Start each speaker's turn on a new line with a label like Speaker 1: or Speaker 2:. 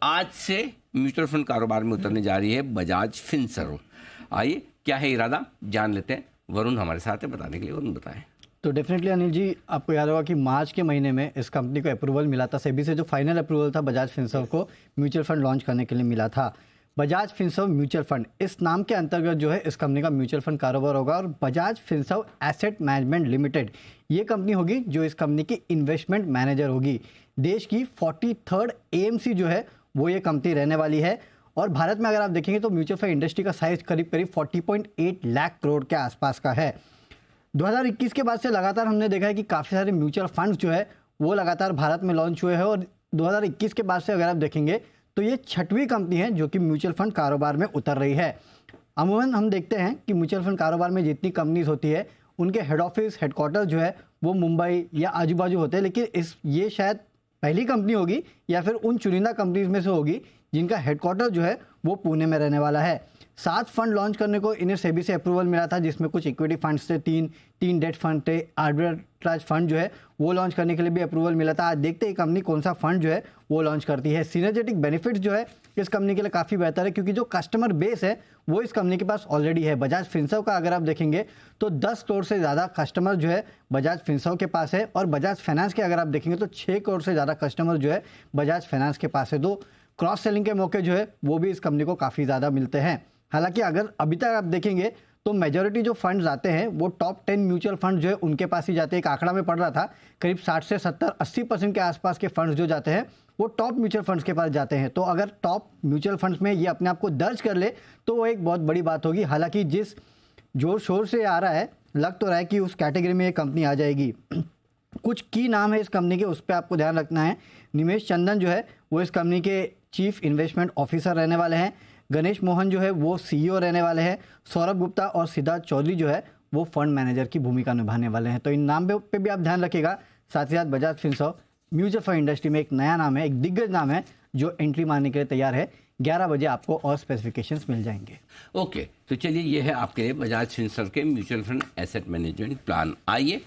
Speaker 1: आज से mutual fund कारोबार में उतरने जा रही है बजाज फिनसर्व। आइए क्या है इरादा जान लेते हैं। वरुण हमारे साथ है बताने के लिए। वरुण बताएं।
Speaker 2: तो डेफिनेटली अनिल जी, आपको याद होगा कि मार्च के महीने में इस कंपनी को अप्रूवल मिला था सेबी से, जो फाइनल अप्रूवल था बजाज फिनसर्व को म्यूचुअल फंड लॉन्च करने के लिए मिला था। बजाज फिनसर्व म्यूचुअल फंड इस नाम के अंतर्गत जो है इस कंपनी का म्यूचुअल फंड कारोबार होगा, और Bajaj Finserv asset management limited ये कंपनी होगी जो इस कंपनी की इन्वेस्टमेंट मैनेजर होगी। देश की 43rd AMC जो है वो ये कंपनी रहने वाली है। और भारत में अगर आप देखेंगे तो म्यूचुअल फंड इंडस्ट्री का साइज करीब करीब 40.8 लाख करोड़ के आसपास का है। 2021 के बाद से लगातार हमने देखा है कि काफ़ी सारे म्यूचुअल फंड्स जो है वो लगातार भारत में लॉन्च हुए हैं, और 2021 के बाद से अगर आप देखेंगे तो ये 6वीं कंपनी है जो कि म्यूचुअल फंड कारोबार में उतर रही है। अमूमन हम देखते हैं कि म्यूचुअल फंड कारोबार में जितनी कंपनीज होती है उनके हेड ऑफिस हेडक्वार्टर जो है वो मुंबई या आजू बाजू होते हैं, लेकिन ये शायद पहली कंपनी होगी या फिर उन चुनिंदा कंपनीज में से होगी जिनका हेडक्वार्टर जो है वो पुणे में रहने वाला है। 7 फंड लॉन्च करने को इन्हें सेबी से अप्रूवल मिला था, जिसमें कुछ इक्विटी फंड्स थे, तीन डेट फंड थे, आर्बिट्राज फंड जो है वो लॉन्च करने के लिए भी अप्रूवल मिला था। आज देखते हैं कंपनी कौन सा फंड जो है वो लॉन्च करती है। सिनर्जेटिक बेनिफिट्स जो है इस कंपनी के लिए काफ़ी बेहतर है, क्योंकि जो कस्टमर बेस है वो इस कंपनी के पास ऑलरेडी है। बजाज फिनसर्व का अगर आप देखेंगे तो 10 करोड़ से ज़्यादा कस्टमर जो है बजाज फिनसर्व के पास है, और बजाज फाइनेंस के अगर आप देखेंगे तो 6 करोड़ से ज़्यादा कस्टमर जो है बजाज फाइनेंस के पास है। तो क्रॉस सेलिंग के मौके जो है वो भी इस कंपनी को काफ़ी ज़्यादा मिलते हैं। हालांकि अगर अभी तक आप देखेंगे तो मेजॉरिटी जो फंड्स आते हैं वो टॉप 10 म्यूचुअल फंड जो है उनके पास ही जाते हैं। एक आंकड़ा में पड़ रहा था करीब 60 से 70-80% के आसपास के फंड्स जो जाते हैं वो टॉप म्यूचुअल फंड्स के पास जाते हैं। तो अगर टॉप म्यूचुअल फंड्स में ये अपने आप को दर्ज कर ले तो वो एक बहुत बड़ी बात होगी। हालांकि जिस जोर शोर से आ रहा है, लग तो रहा है कि उस कैटेगरी में ये कंपनी आ जाएगी। कुछ की नाम है इस कंपनी के, उस पर आपको ध्यान रखना है। निमेश चंदन जो है वो इस कंपनी के चीफ इन्वेस्टमेंट ऑफिसर रहने वाले हैं। गणेश मोहन जो है वो CEO रहने वाले हैं। सौरभ गुप्ता और सिद्धार्थ चौधरी जो है वो फंड मैनेजर की भूमिका निभाने वाले हैं। तो इन नाम पे भी आप ध्यान रखिएगा। साथ ही साथ Bajaj Finserv mutual fund industry में एक नया नाम है, एक दिग्गज नाम है जो एंट्री मारने के लिए तैयार है। 11 बजे आपको और स्पेसिफिकेशंस मिल जाएंगे।
Speaker 1: ओके, तो चलिए ये है आपके बजाज फिनसर्व के mutual fund asset management plan. आइए